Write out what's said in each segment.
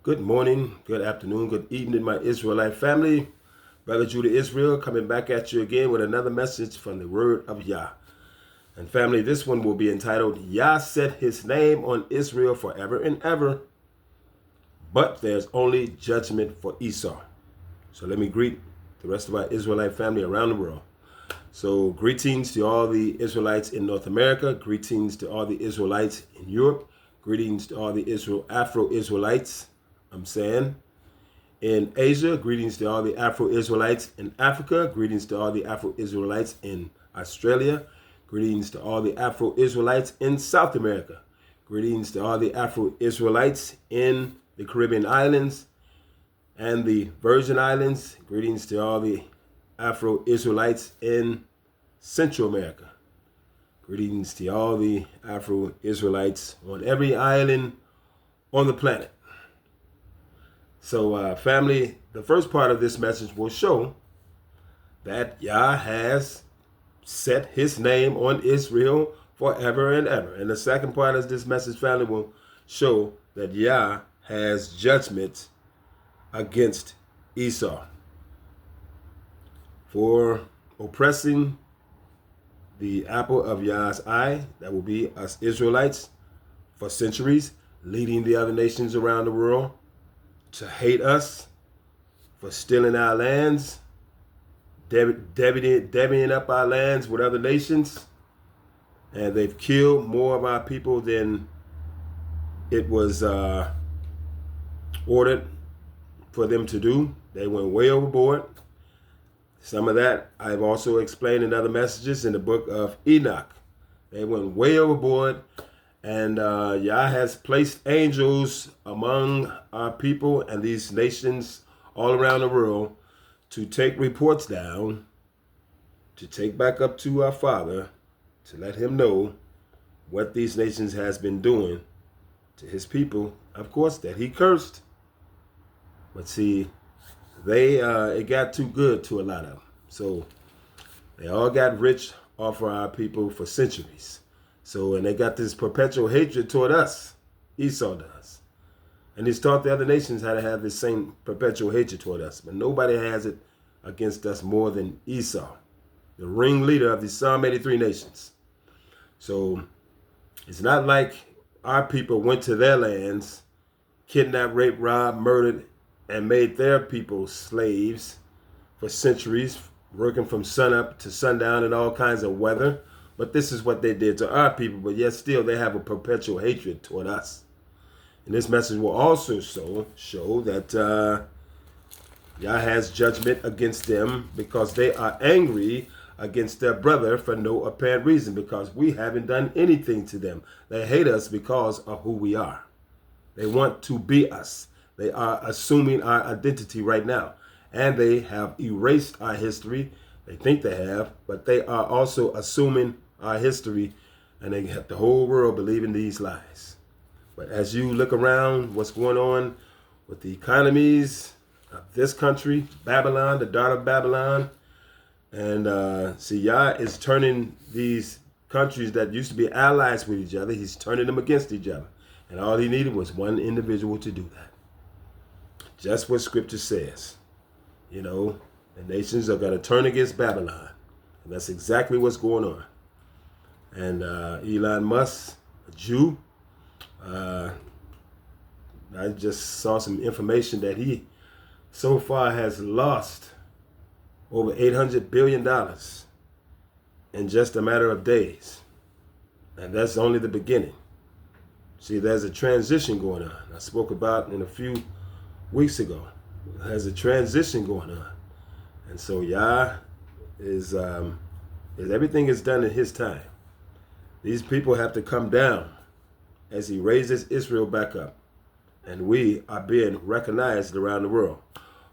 Good morning, good afternoon, good evening, my Israelite family. Brother Judah Israel coming back at you again with another message from the word of Yah. And family, this one will be entitled, Yah set his name on Israel forever and ever, but there's only judgment for Esau. So let me greet the rest of our Israelite family around the world. So greetings to all the Israelites in North America, greetings to all the Israelites in Europe, greetings to all the Afro-Israelites, in Asia, greetings to all the Afro-Israelites in Africa, greetings to all the Afro-Israelites in Australia, greetings to all the Afro-Israelites in South America, greetings to all the Afro-Israelites in the Caribbean islands and the Virgin Islands, greetings to all the Afro-Israelites in Central America, greetings to all the Afro-Israelites on every island on the planet. So family, the first part of this message will show that Yah has set his name on Israel forever and ever. And the second part of this message, family, will show that Yah has judgment against Esau for oppressing the apple of Yah's eye, that will be us Israelites, for centuries, leading the other nations around the world to hate us, for stealing our lands, divvying up our lands with other nations. And they've killed more of our people than it was ordered for them to do. They went way overboard. Some of that I've also explained in other messages in the book of Enoch. They went way overboard. And Yah has placed angels among our people and these nations all around the world to take reports down, to take back up to our Father, to let him know what these nations has been doing to his people, of course, that he cursed. But see, it got too good to a lot of them. So they all got rich off of our people for centuries. So, and they got this perpetual hatred toward us. Esau does. And he's taught the other nations how to have this same perpetual hatred toward us. But nobody has it against us more than Esau, the ringleader of the Psalm 83 nations. So it's not like our people went to their lands, kidnapped, raped, robbed, murdered, and made their people slaves for centuries, working from sunup to sundown in all kinds of weather. But this is what they did to our people, but yet still they have a perpetual hatred toward us. And this message will also show that Yah has judgment against them because they are angry against their brother for no apparent reason, because we haven't done anything to them. They hate us because of who we are. They want to be us. They are assuming our identity right now. And they have erased our history. They think they have, but they are also assuming our history, and they have the whole world believing these lies. But as you look around what's going on with the economies of this country, Babylon, the daughter of Babylon, and see, Yah is turning these countries that used to be allies with each other, he's turning them against each other. And all he needed was one individual to do that. Just what scripture says. You know, the nations are going to turn against Babylon. And that's exactly what's going on. And Elon Musk, a Jew, I just saw some information that he so far has lost over $800 billion in just a matter of days. And that's only the beginning. See, there's a transition going on. I spoke about in a few weeks ago. There's a transition going on. And so Yah is everything is done in his time. These people have to come down as he raises Israel back up. And we are being recognized around the world.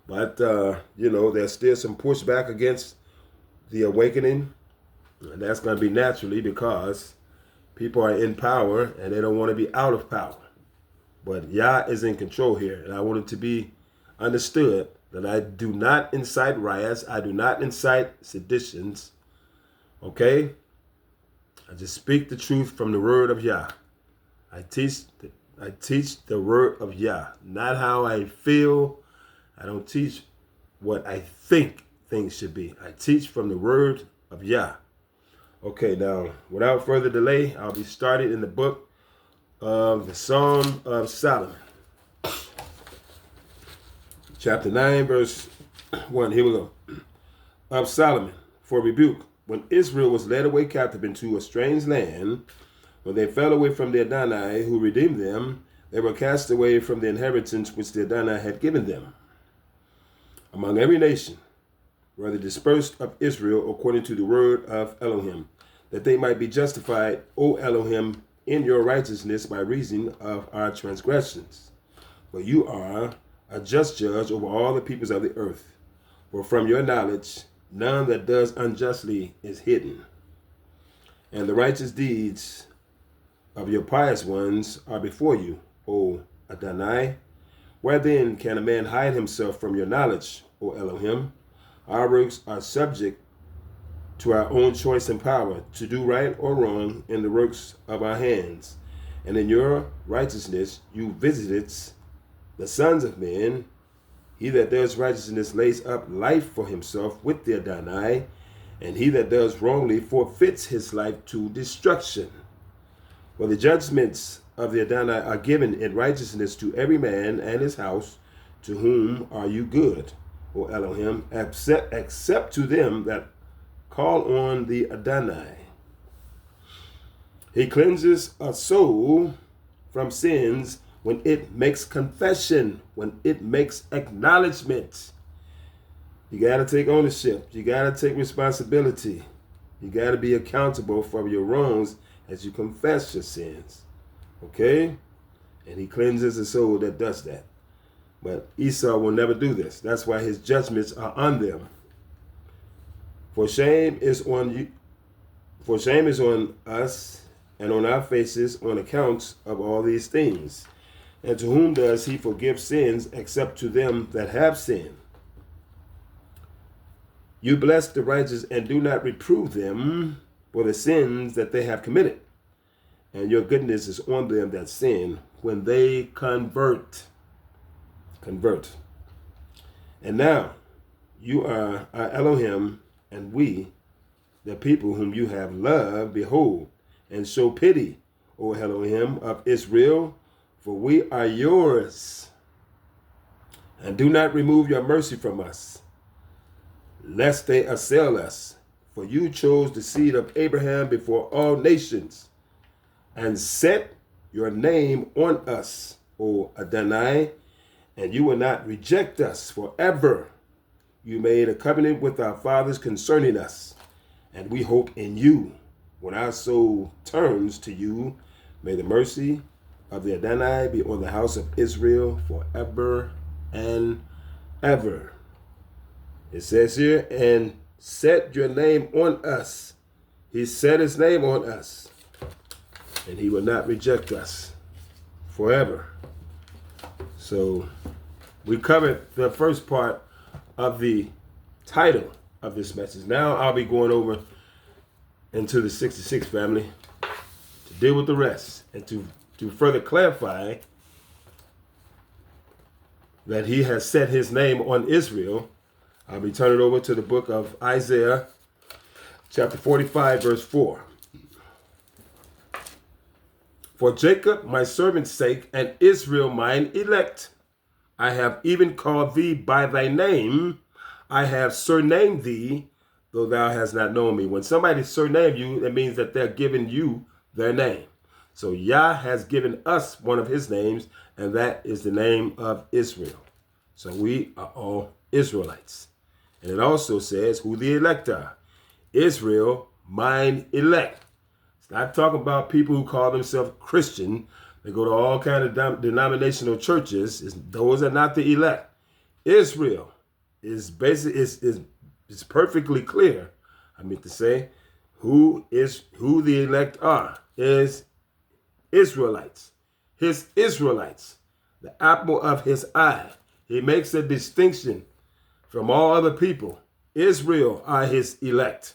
But, you know, there's still some pushback against the awakening. And that's going to be naturally because people are in power and they don't want to be out of power. But Yah is in control here. And I want it to be understood that I do not incite riots. I do not incite seditions. Okay? I just speak the truth from the word of Yah. I teach I teach the word of Yah, not how I feel. I don't teach what I think things should be. I teach from the word of Yah. Okay, now, without further delay, I'll be starting in the book of the Psalm of Solomon. Chapter 9, verse 1. Here we go. Of Solomon, for rebuke. When Israel was led away captive into a strange land, when they fell away from the Adonai who redeemed them, they were cast away from the inheritance which the Adonai had given them. Among every nation were the dispersed of Israel according to the word of Elohim, that they might be justified, O Elohim, in your righteousness by reason of our transgressions. For you are a just judge over all the peoples of the earth. For from your knowledge, none that does unjustly is hidden. And the righteous deeds of your pious ones are before you, O Adonai. Where then can a man hide himself from your knowledge, O Elohim? Our works are subject to our own choice and power to do right or wrong in the works of our hands. And in your righteousness you visited the sons of men. He that does righteousness lays up life for himself with the Adonai, and he that does wrongly forfeits his life to destruction. For the judgments of the Adonai are given in righteousness to every man and his house. To whom are you good, O Elohim, except to them that call on the Adonai? He cleanses a soul from sins when it makes confession, when it makes acknowledgement. You got to take ownership. You got to take responsibility. You got to be accountable for your wrongs as you confess your sins. Okay? And he cleanses the soul that does that. But Esau will never do this. That's why his judgments are on them. For shame is on you, for shame is on us and on our faces on account of all these things. And to whom does he forgive sins except to them that have sinned? You bless the righteous and do not reprove them for the sins that they have committed. And your goodness is on them that sin when they convert. Convert. And now you are our Elohim, and we, the people whom you have loved, behold, and show pity, O Elohim of Israel, for we are yours. And do not remove your mercy from us, lest they assail us. For you chose the seed of Abraham before all nations, and set your name on us, O Adonai, and you will not reject us forever. You made a covenant with our fathers concerning us, and we hope in you. When our soul turns to you, may the mercy of the Adonai be on the house of Israel forever and ever. It says here, and set your name on us. He set his name on us, and he will not reject us forever. So we covered the first part of the title of this message. Now I'll be going over into the 66 family to deal with the rest and to further clarify that he has set his name on Israel. I'll be turning over to the book of Isaiah, chapter 45, verse 4. For Jacob, my servant's sake, and Israel, mine elect, I have even called thee by thy name. I have surnamed thee, though thou hast not known me. When somebody surname you, that means that they're giving you their name. So Yah has given us one of his names, and that is the name of Israel. So we are all Israelites. And it also says who the elect are. Israel, mine elect. It's not talking about people who call themselves Christian. They go to all kinds of denominational churches. Those are not the elect. Israel is perfectly clear. I mean to say, who the elect are is Israelites. His Israelites, the apple of his eye. He makes a distinction from all other people. Israel are his elect.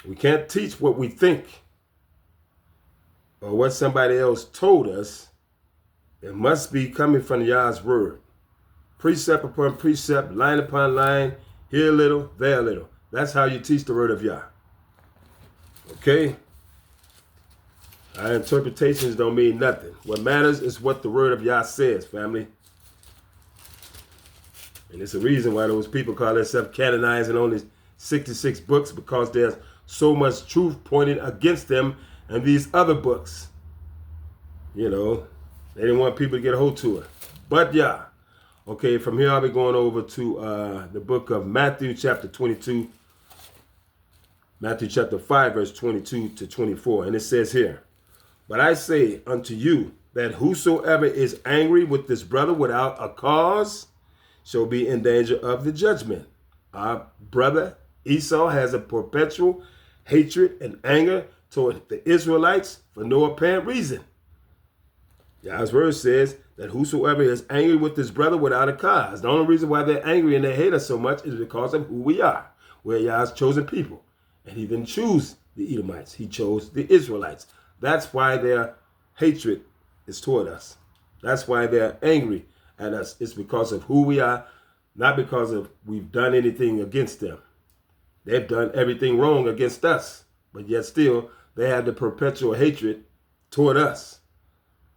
We can't teach what we think. or what somebody else told us. It must be coming from Yah's word. Precept upon precept, line upon line, here a little, there a little. That's how you teach the word of Yah. Okay? Our interpretations don't mean nothing. What matters is what the word of Yah says, family. And it's a reason why those people call themselves canonizing only 66 books, because there's so much truth pointed against them and these other books. You know, they didn't want people to get a hold to it. But yeah. Okay, from here I'll be going over to the book of Matthew chapter 22. Matthew chapter 5 verse 22 to 24. And it says here, but I say unto you that whosoever is angry with this brother without a cause shall be in danger of the judgment. Our brother Esau has a perpetual hatred and anger toward the Israelites for no apparent reason. Yah's word says that whosoever is angry with his brother without a cause. The only reason why they're angry and they hate us so much is because of who we are. We're Yah's chosen people. And he didn't choose the Edomites. He chose the Israelites. That's why their hatred is toward us. That's why they're angry at us. It's because of who we are, not because of we've done anything against them. They've done everything wrong against us. But yet still, they have the perpetual hatred toward us.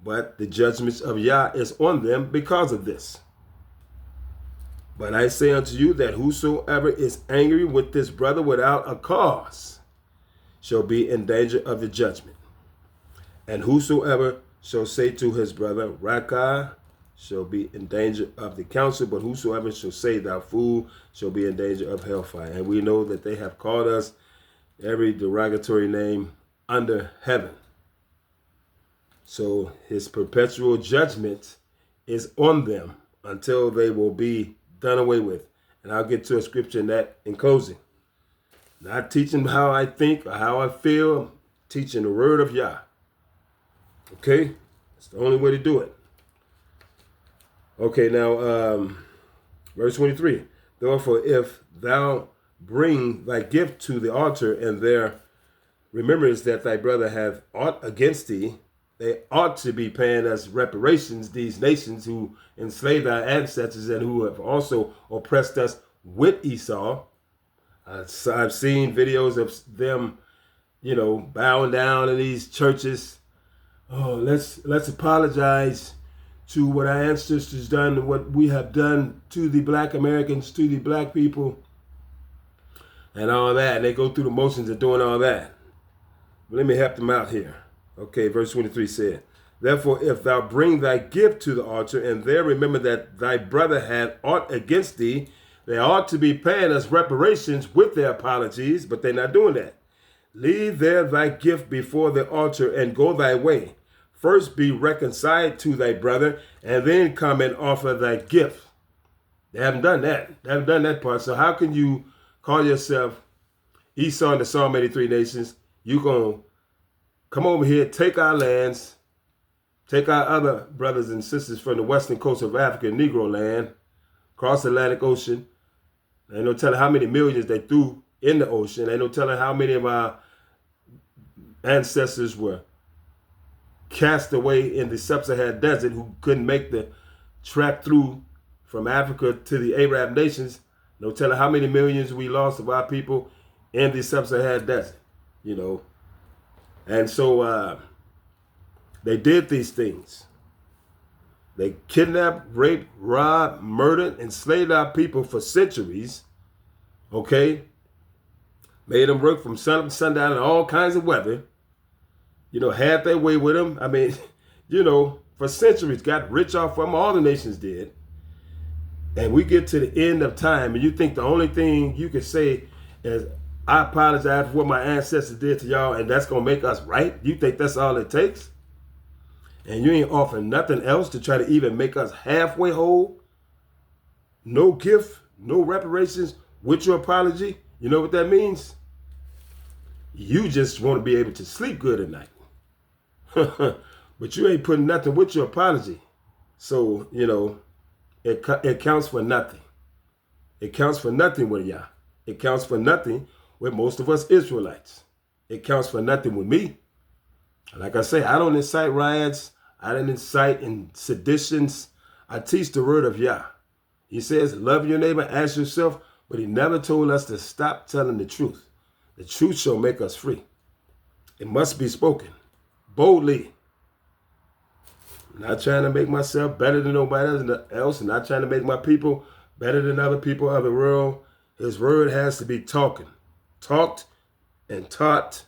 But the judgments of Yah is on them because of this. But I say unto you that whosoever is angry with this brother without a cause shall be in danger of the judgment. And whosoever shall say to his brother, Rakah, shall be in danger of the council. But whosoever shall say, thou fool, shall be in danger of hellfire. And we know that they have called us every derogatory name under heaven. So his perpetual judgment is on them until they will be done away with. And I'll get to a scripture in that in closing. Not teaching how I think or how I feel, teaching the word of Yah. Okay? That's the only way to do it. Okay, now, verse 23. Therefore, if thou bring thy gift to the altar, and there remembrance that thy brother hath aught against thee, they ought to be paying us reparations, these nations who enslaved our ancestors and who have also oppressed us with Esau. I've seen videos of them, you know, bowing down in these churches. Oh, let's apologize to what our ancestors done and what we have done to the black Americans, to the black people, and all that. And they go through the motions of doing all that. But let me help them out here. Okay, verse 23 said, therefore, if thou bring thy gift to the altar, and there remember that thy brother had aught against thee, they ought to be paying us reparations with their apologies, but they're not doing that. Leave there thy gift before the altar and go thy way. First be reconciled to thy brother, and then come and offer thy gift. They haven't done that. They haven't done that part. So how can you call yourself Esau and the Psalm 83 nations? You going to come over here, take our lands, take our other brothers and sisters from the western coast of Africa, Negro land, across the Atlantic Ocean. Ain't no telling how many millions they threw in the ocean. Ain't no telling how many of our ancestors were cast away in the sub-Saharan desert who couldn't make the trek through from Africa to the Arab nations. No telling how many millions we lost of our people in the sub-Saharan desert, you know. And so they did these things. They kidnapped, raped, robbed, murdered, enslaved our people for centuries. Okay? Made them work from sun up to sundown in all kinds of weather. You know, had their way with them. I mean, you know, for centuries, got rich off from them. All the nations did. And we get to the end of time, and you think the only thing you can say is, I apologize for what my ancestors did to y'all, and that's going to make us right? You think that's all it takes? And you ain't offering nothing else to try to even make us halfway whole? No gift, no reparations with your apology? You know what that means? You just want to be able to sleep good at night. But you ain't putting nothing with your apology. So, you know, it counts for nothing. It counts for nothing with Yah. It counts for nothing with most of us Israelites. It counts for nothing with me. Like I say, I don't incite riots. I didn't incite in seditions. I teach the word of Yah. He says, love your neighbor as yourself, but he never told us to stop telling the truth. The truth shall make us free. It must be spoken boldly. Not trying to make myself better than nobody else, and not trying to make my people better than other people of the world. His word has to be talked and taught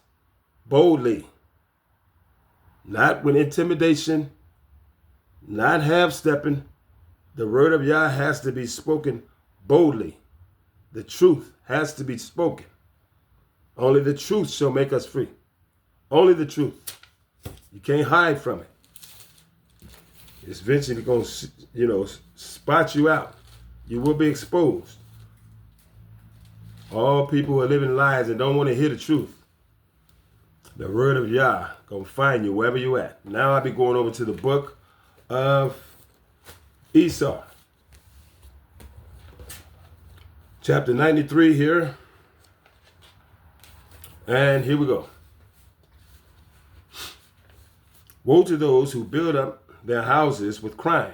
boldly. Not with intimidation, not half-stepping. The word of Yah has to be spoken boldly. The truth has to be spoken. Only the truth shall make us free. Only the truth. You can't hide from it. It's eventually going to, spot you out. You will be exposed. All people who are living lies and don't want to hear the truth. The word of Yah going to find you wherever you at. Now I'll be going over to the book of Esau. Chapter 93 here. And here we go. Woe to those who build up their houses with crime,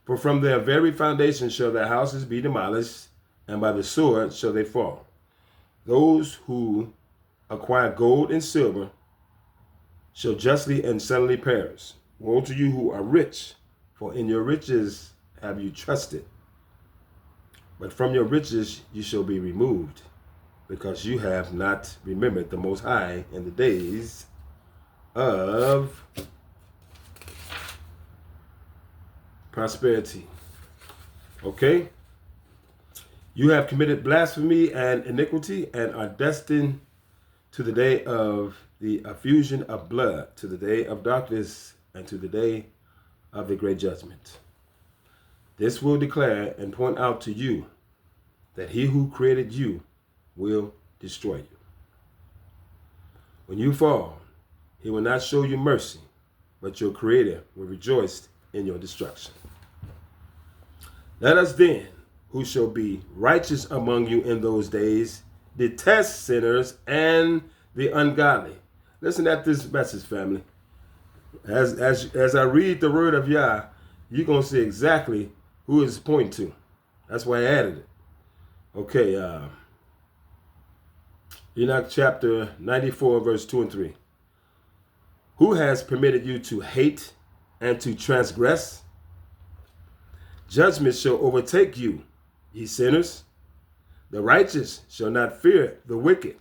for from their very foundation shall their houses be demolished, and by the sword shall they fall. Those who acquire gold and silver shall justly and suddenly perish. Woe to you who are rich, for in your riches have you trusted. But from your riches you shall be removed, because you have not remembered the Most High in the days of prosperity. Okay? You have committed blasphemy and iniquity and are destined to the day of the effusion of blood, to the day of darkness, and to the day of the great judgment. This will declare and point out to you that he who created you will destroy you. When you fall, he will not show you mercy, but your Creator will rejoice in your destruction. Let us then, who shall be righteous among you in those days, detest sinners and the ungodly. Listen at this message, family. As I read the word of Yah, you're going to see exactly who it's pointing to. That's why I added it. Okay, Enoch chapter 94, verse 2 and 3. Who has permitted you to hate and to transgress? Judgment shall overtake you, ye sinners. The righteous shall not fear the wicked,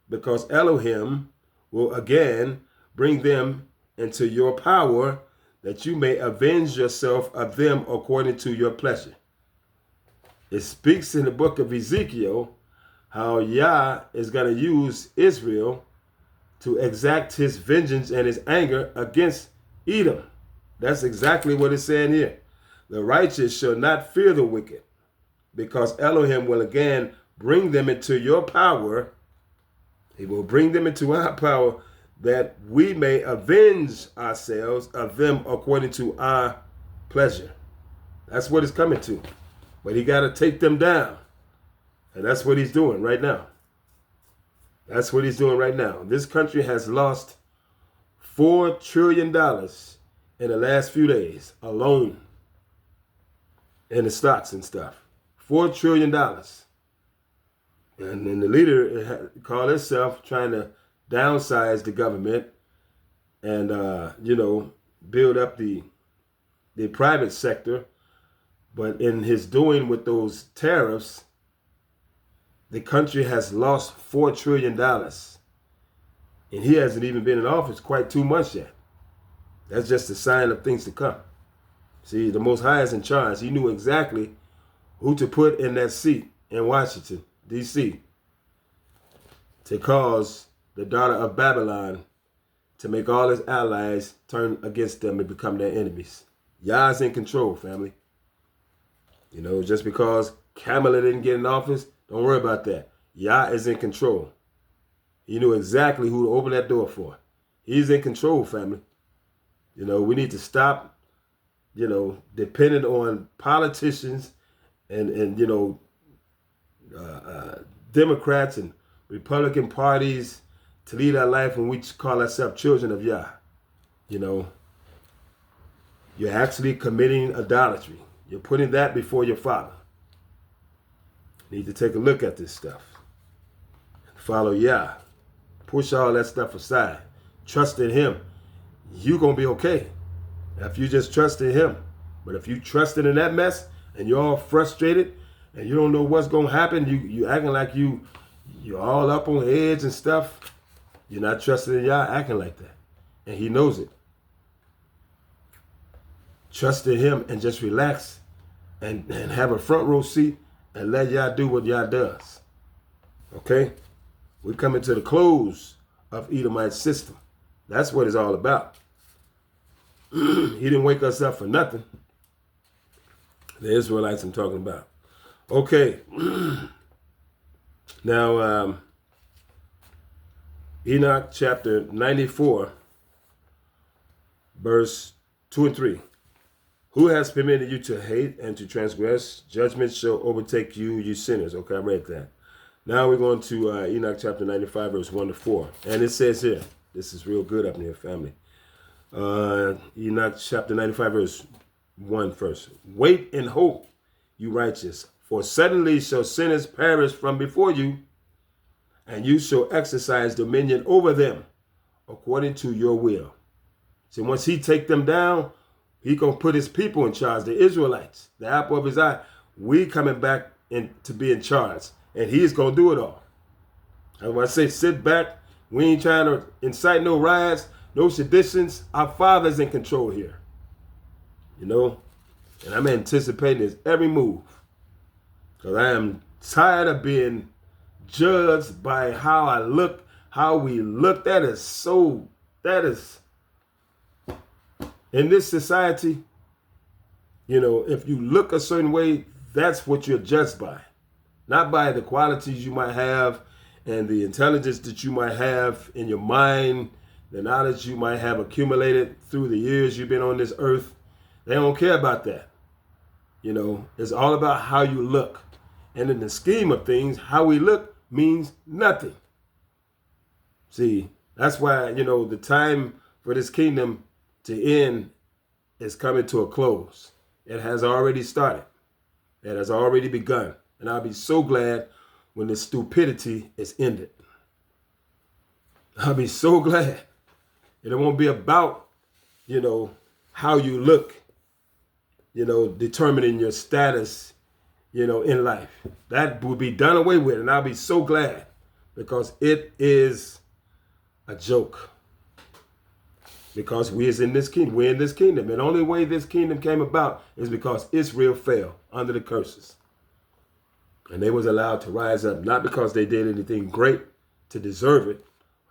because Elohim will again bring them into your power, that you may avenge yourself of them according to your pleasure. It speaks in the book of Ezekiel how Yah is going to use Israel to exact his vengeance and his anger against Edom. That's exactly what it's saying here. The righteous shall not fear the wicked, because Elohim will again bring them into your power. He will bring them into our power, that we may avenge ourselves of them according to our pleasure. That's what it's coming to. But he got to take them down. And that's what he's doing right now. That's what he's doing right now. This country has lost $4 trillion in the last few days alone in the stocks and stuff. $4 trillion. And then the leader called himself trying to downsize the government and, build up the private sector. But in his doing with those tariffs, the country has lost $4 trillion. And he hasn't even been in office quite 2 months yet. That's just a sign of things to come. See, the Most High is in charge. He knew exactly who to put in that seat in Washington, D.C., to cause the daughter of Babylon to make all his allies turn against them and become their enemies. Yah's in control, family. Just because Kamala didn't get in office, don't worry about that. Yah is in control. He knew exactly who to open that door for. He's in control, family. We need to stop, depending on politicians and Democrats and Republican parties to lead our life when we call ourselves children of Yah. you know, you're actually committing idolatry. You're putting that before your Father. You need to take a look at this stuff. Follow Yah. Push all that stuff aside. Trust in Him. You're going to be okay if you just trust in Him. But if you trusting in that mess and you're all frustrated and you don't know what's going to happen, you acting like you're all up on the edge and stuff, you're not trusting in Yah acting like that. And He knows it. Trust in Him and just relax and have a front row seat and let Yah do what Yah does. Okay? We're coming to the close of Edomite system. That's what it's all about. He didn't wake us up for nothing. The Israelites I'm talking about. Okay. Now, Enoch chapter 94, verse 2 and 3. Who has permitted you to hate and to transgress? Judgment shall overtake you, you sinners. Okay, I read that. Now we're going to Enoch chapter 95, verse 1 to 4. And it says here, this is real good up in here, family. Enoch chapter 95, verse 1 first. Wait and hope, you righteous, for suddenly shall sinners perish from before you, and you shall exercise dominion over them according to your will. So once He take them down, He going to put His people in charge, the Israelites, the apple of His eye. We coming back to be in charge, and He's going to do it all. And when I say sit back, we ain't trying to incite no riots, no seditions. Our Father's in control here. You know? And I'm anticipating His every move. Because I am tired of being judged by how I look, how we look. That is in this society, you know, if you look a certain way, that's what you're judged by. Not by the qualities you might have and the intelligence that you might have in your mind, the knowledge you might have accumulated through the years you've been on this earth. They don't care about that. You know, it's all about how you look. And in the scheme of things, how we look means nothing. See, that's why, you know, the time for this kingdom to end is coming to a close. It has already started. It has already begun. And I'll be so glad when the stupidity is ended. I'll be so glad. And it won't be about, you know, how you look, you know, determining your status, you know, in life. That will be done away with. And I'll be so glad because it is a joke. Because we're in this kingdom. We're in this kingdom. And the only way this kingdom came about is because Israel fell under the curses. And they was allowed to rise up, not because they did anything great to deserve it.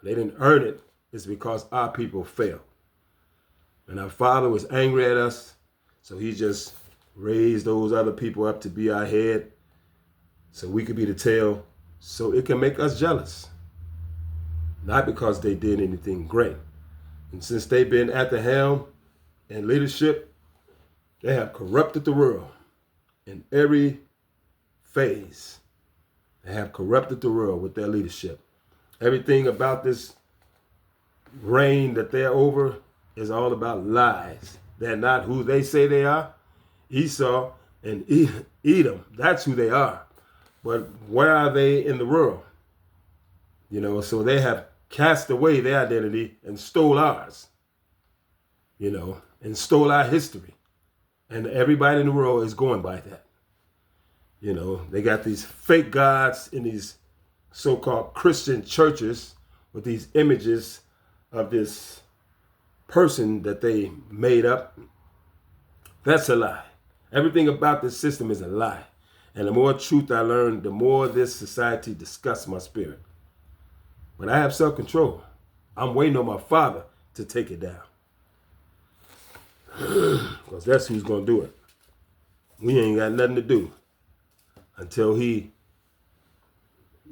They didn't earn it. It's because our people failed. And our Father was angry at us. So He just raised those other people up to be our head. So we could be the tail. So it can make us jealous. Not because they did anything great. And since they've been at the helm and leadership, they have corrupted the world in every phase. They have corrupted the world with their leadership. Everything about this reign that they're over is all about lies. They're not who they say they are. Esau and Edom, that's who they are. But where are they in the world? You know, so they have cast away their identity and stole ours, you know, and stole our history. And everybody in the world is going by that. You know, they got these fake gods in these so-called Christian churches with these images of this person that they made up. That's a lie. Everything about this system is a lie. And the more truth I learn, the more this society disgusts my spirit. But I have self-control. I'm waiting on my Father to take it down. Because that's who's going to do it. We ain't got nothing to do until He,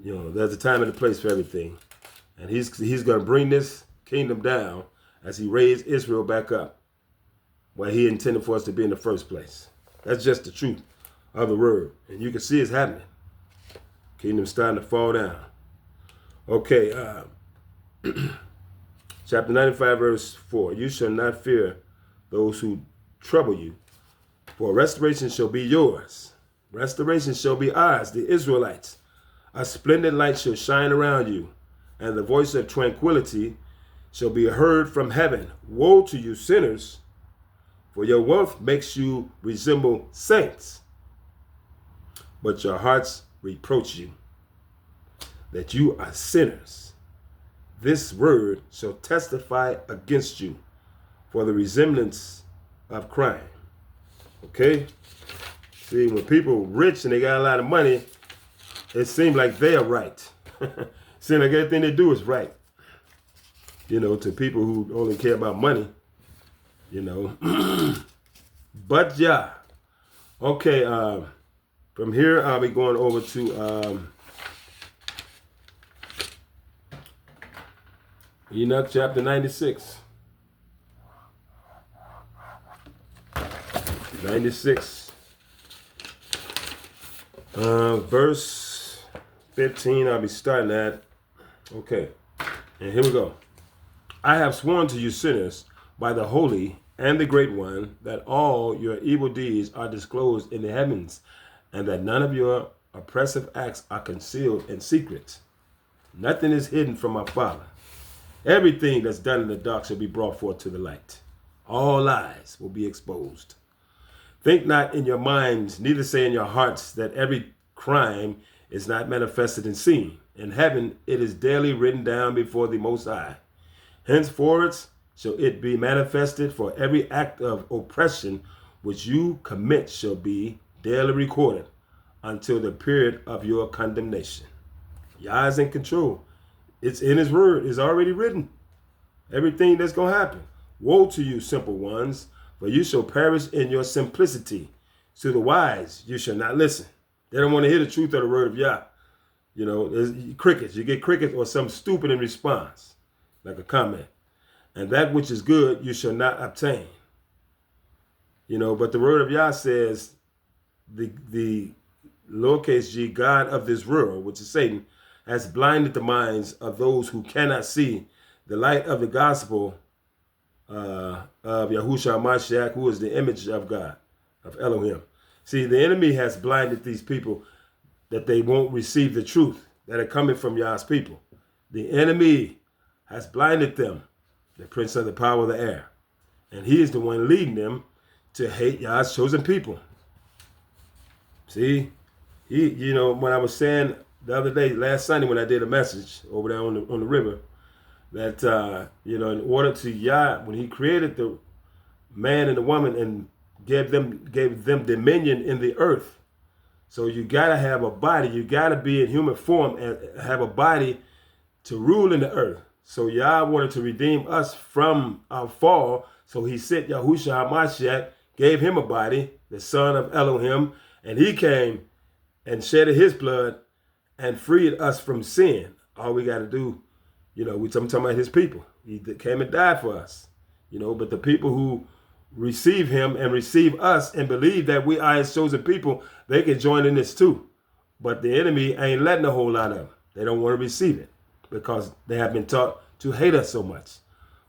you know, there's a time and a place for everything. And he's going to bring this kingdom down as He raised Israel back up where He intended for us to be in the first place. That's just the truth of the word. And you can see it's happening. Kingdom's starting to fall down. Okay, Chapter 95, verse 4. You shall not fear those who trouble you, for restoration shall be yours. Restoration shall be ours, the Israelites. A splendid light shall shine around you, and the voice of tranquility shall be heard from heaven. Woe to you, sinners, for your wealth makes you resemble saints, but your hearts reproach you, that you are sinners. This word shall testify against you for the resemblance of crime. Okay? See, when people rich and they got a lot of money, it seems like they are right. Seems like everything they do is right. You know, to people who only care about money, you know. But yeah. Okay, from here I'll be going over to Enoch chapter 96. 96. Verse 15, I'll be starting at. Okay, and here we go. I have sworn to you sinners by the Holy and the Great One that all your evil deeds are disclosed in the heavens, and that none of your oppressive acts are concealed in secret. Nothing is hidden from my Father. Everything that's done in the dark shall be brought forth to the light. All lies will be exposed. Think not in your minds, neither say in your hearts, that every crime is not manifested and seen. In heaven it is daily written down before the Most High. Henceforth shall it be manifested, for every act of oppression which you commit shall be daily recorded until the period of your condemnation. Yah is in control. It's in his word. It's already written. Everything that's going to happen. Woe to you, simple ones, for you shall perish in your simplicity. To the wise you shall not listen. They don't want to hear the truth of the word of Yah. You know, there's crickets. You get crickets or something stupid in response, like a comment. And that which is good you shall not obtain. You know, but the word of Yah says the lowercase g, God of this world, which is Satan, has blinded the minds of those who cannot see the light of the gospel of Yahushua Mashiach, who is the image of God, of Elohim. See, the enemy has blinded these people that they won't receive the truth that are coming from Yah's people. The enemy has blinded them, the prince of the power of the air. And he is the one leading them to hate Yah's chosen people. See, you know, when I was saying the other day, last Sunday, when I did a message over there on the river, that, you know, in order to Yah, when he created the man and the woman and gave them dominion in the earth. So you got to have a body. You got to be in human form and have a body to rule in the earth. So Yah wanted to redeem us from our fall. So he sent Yahushua HaMashiach, gave him a body, the son of Elohim, and he came and shedded his blood and freed us from sin. All we got to do, you know, I'm talking about his people. He came and died for us, you know, but the people who receive him and receive us and believe that we are his chosen people, they can join in this too. But the enemy ain't letting a whole lot of them. They don't want to receive it because they have been taught to hate us so much.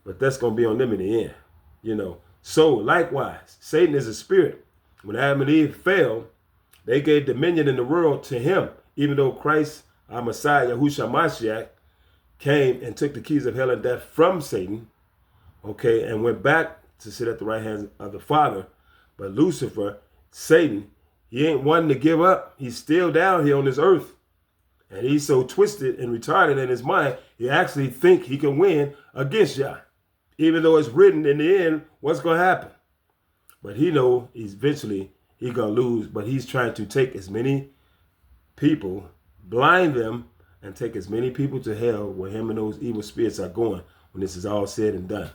But that's going to be on them in the end, you know. So likewise, Satan is a spirit. When Adam and Eve fell, they gave dominion in the world to him, even though Christ, our Messiah, Yahushua Mashiach, came and took the keys of hell and death from Satan, okay, and went back to sit at the right hand of the Father. But Lucifer, Satan, he ain't wanting to give up. He's still down here on this earth. And he's so twisted and retarded in his mind, he actually think he can win against Yah. Even though it's written in the end what's going to happen. But he know eventually he's going to lose. But he's trying to take as many people, blind them, and take as many people to hell where him and those evil spirits are going when this is all said and done.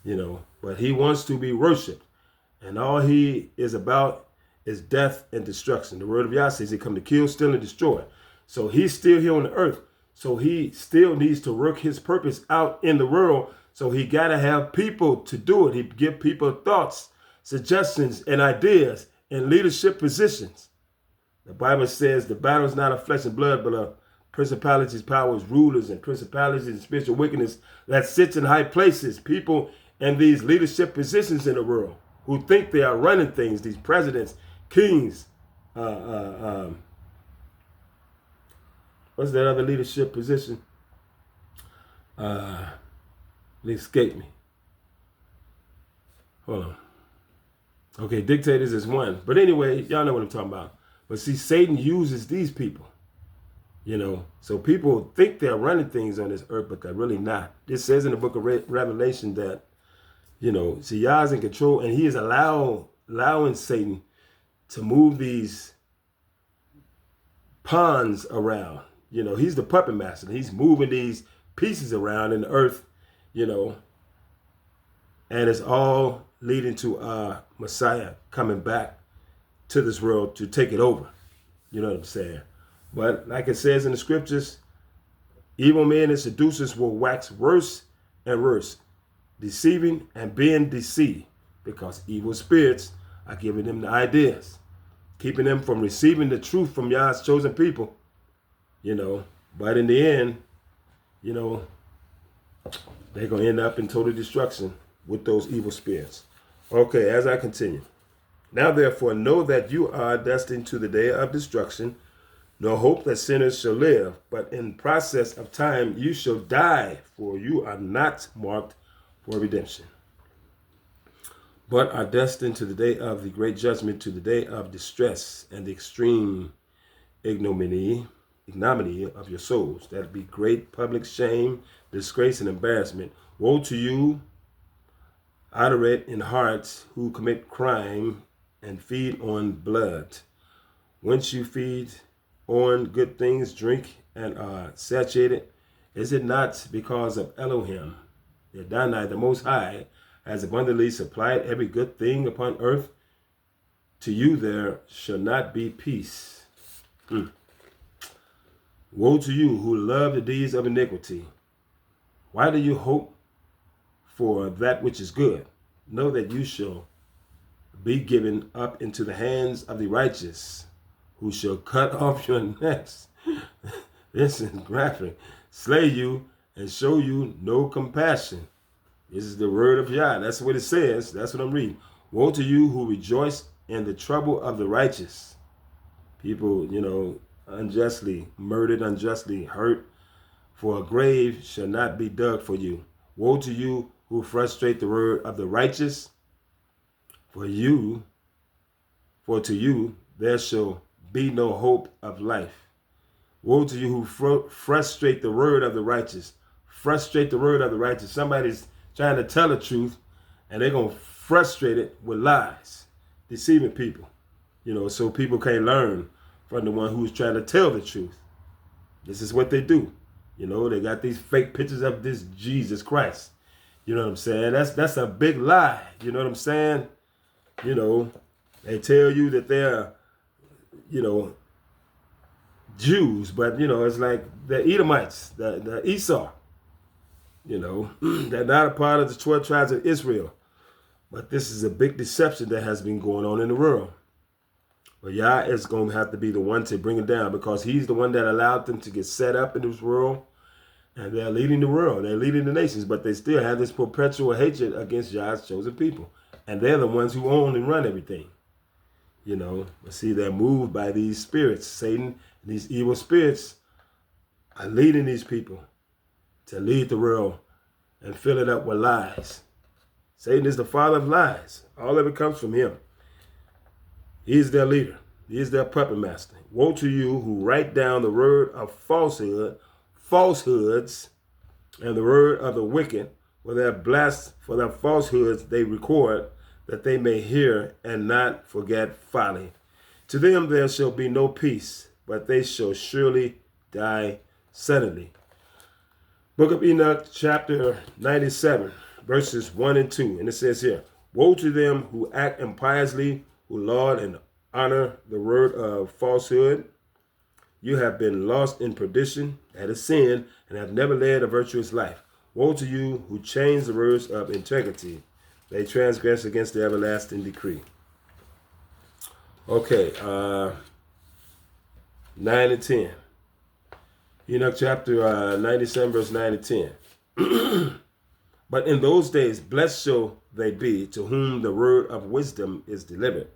You know, but he wants to be worshipped. And all he is about is death and destruction. The word of Yah says he come to kill, steal, and destroy. So he's still here on the earth. So he still needs to work his purpose out in the world. So he got to have people to do it. He give people thoughts, suggestions, and ideas in leadership positions. The Bible says the battle is not of flesh and blood, but of principalities, powers, rulers, and principalities and spiritual wickedness that sits in high places. People in these leadership positions in the world who think they are running things, these presidents, kings, what's that other leadership position? It escaped me. Hold on. Okay, dictators is one. But anyway, y'all know what I'm talking about. But see, Satan uses these people. So people think they're running things on this earth, but they're really not. It says in the book of Revelation that, see, Yah's in control, and he is allowing Satan to move these pawns around. He's the puppet master. He's moving these pieces around in the earth, and it's all leading to Messiah coming back to this world to take it over. You know what I'm saying? But like it says in the scriptures, evil men and seducers will wax worse and worse, deceiving and being deceived, because evil spirits are giving them the ideas, keeping them from receiving the truth from Yah's chosen people. But in the end, they're going to end up in total destruction with those evil spirits. Okay, as I continue. Now therefore know that you are destined to the day of destruction, nor hope that sinners shall live, but in process of time you shall die, for you are not marked for redemption, but are destined to the day of the great judgment, to the day of distress and the extreme ignominy of your souls. That be great public shame, disgrace, and embarrassment. Woe to you, iterate in hearts, who commit crime and feed on blood. Once you feed on good things, drink, and are satiated, is it not because of Elohim, the Adonai, the Most High, has abundantly supplied every good thing upon earth? To you there shall not be peace. Woe to you who love the deeds of iniquity. Why do you hope for that which is good? Know that you shall be given up into the hands of the righteous, who shall cut off your necks. This is graphic. Slay you and show you no compassion. This is the word of Yah. That's what it says. That's what I'm reading. Woe to you who rejoice in the trouble of the righteous. People, unjustly murdered, unjustly hurt, for a grave shall not be dug for you. Woe to you who frustrate the word of the righteous, for to you there shall be no hope of life. Woe to you who frustrate the word of the righteous. Frustrate the word of the righteous. Somebody's trying to tell the truth, and they're going to frustrate it with lies, deceiving people, so people can't learn from the one who's trying to tell the truth. This is what they do. They got these fake pictures of this Jesus Christ. You know what I'm saying? That's a big lie. You know what I'm saying? They tell you that they're, Jews, but, it's like the Edomites, the Esau, they're not a part of the 12 tribes of Israel. But this is a big deception that has been going on in the world. But Yah is going to have to be the one to bring it down, because he's the one that allowed them to get set up in this world. And they're leading the world. They're leading the nations. But they still have this perpetual hatred against Yah's chosen people. And they're the ones who own and run everything. But see, they're moved by these spirits. Satan, these evil spirits are leading these people to lead the world and fill it up with lies. Satan is the father of lies. All of it comes from him. He is their leader. He is their puppet master. Woe to you who write down the word of falsehoods, and the word of the wicked, for their falsehoods they record, that they may hear and not forget folly. To them there shall be no peace, but they shall surely die suddenly. Book of Enoch, chapter 97, verses 1 and 2. And it says here, woe to them who act impiously, who laud and honor the word of falsehood. You have been lost in perdition, that is sin, and have never led a virtuous life. Woe to you who change the words of integrity. They transgress against the everlasting decree. Okay, 9 and 10. Enoch chapter 97, verse 9 to 10. But in those days, blessed shall they be to whom the word of wisdom is delivered,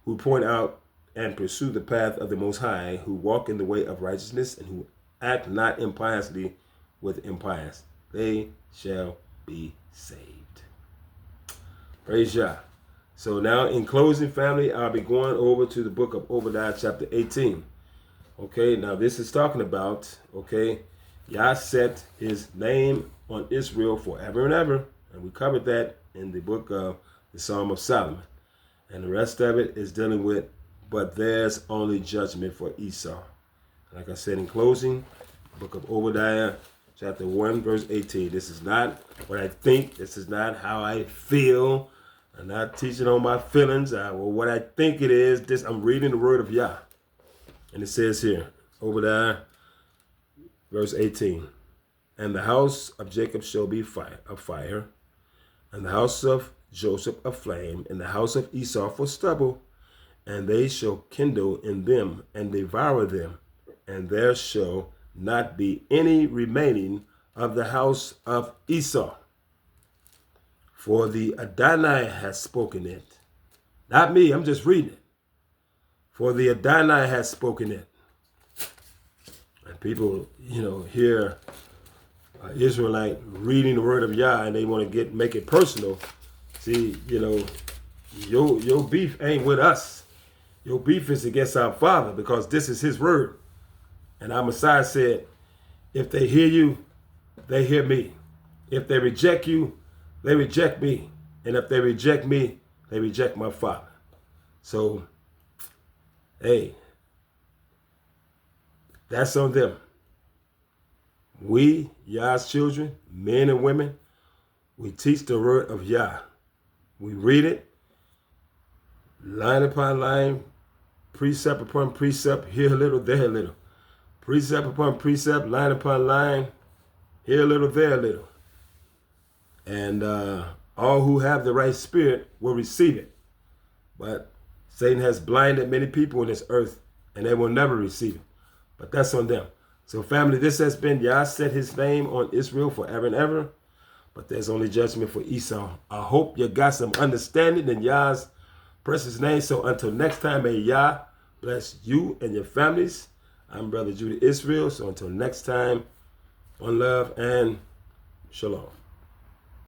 who point out and pursue the path of the Most High, who walk in the way of righteousness, and who act not impiously with impious. They shall be saved. Praise Yah. So now in closing, family, I'll be going over to the book of Obadiah chapter 18. Okay, now this is talking about, okay, Yah set his name on Israel forever and ever. And we covered that in the book of the Psalm of Solomon. And the rest of it is dealing with, but there's only judgment for Esau. Like I said in closing, book of Obadiah chapter 1, verse 18. This is not what I think. This is not how I feel. I'm not teaching on my feelings or what I think it is. I'm reading the word of Yah. And it says here, Obadiah, verse 18. And the house of Jacob shall be a fire, and the house of Joseph a flame, and the house of Esau for stubble. And they shall kindle in them and devour them, and there shall not be any remaining of the house of Esau. For the Adonai has spoken it. Not me, I'm just reading it. For the Adonai has spoken it. And people, hear Israelite reading the word of Yah and they want to make it personal. See, your beef ain't with us. Your beef is against our Father because this is his word. And our Messiah said, if they hear you, they hear me. If they reject you, they reject me. And if they reject me, they reject my Father. So, hey, that's on them. We, Yah's children, men and women, we teach the word of Yah. We read it, line upon line, precept upon precept, here a little, there a little. Precept upon precept, line upon line, here a little, there a little. And all who have the right spirit will receive it. But Satan has blinded many people on this earth, and they will never receive it. But that's on them. So family, this has been Yah set his name on Israel forever and ever. But there's only judgment for Esau. I hope you got some understanding in Yah's precious name. So until next time, may Yah bless you and your families. I'm Brother Judah Israel. So until next time, one love and shalom.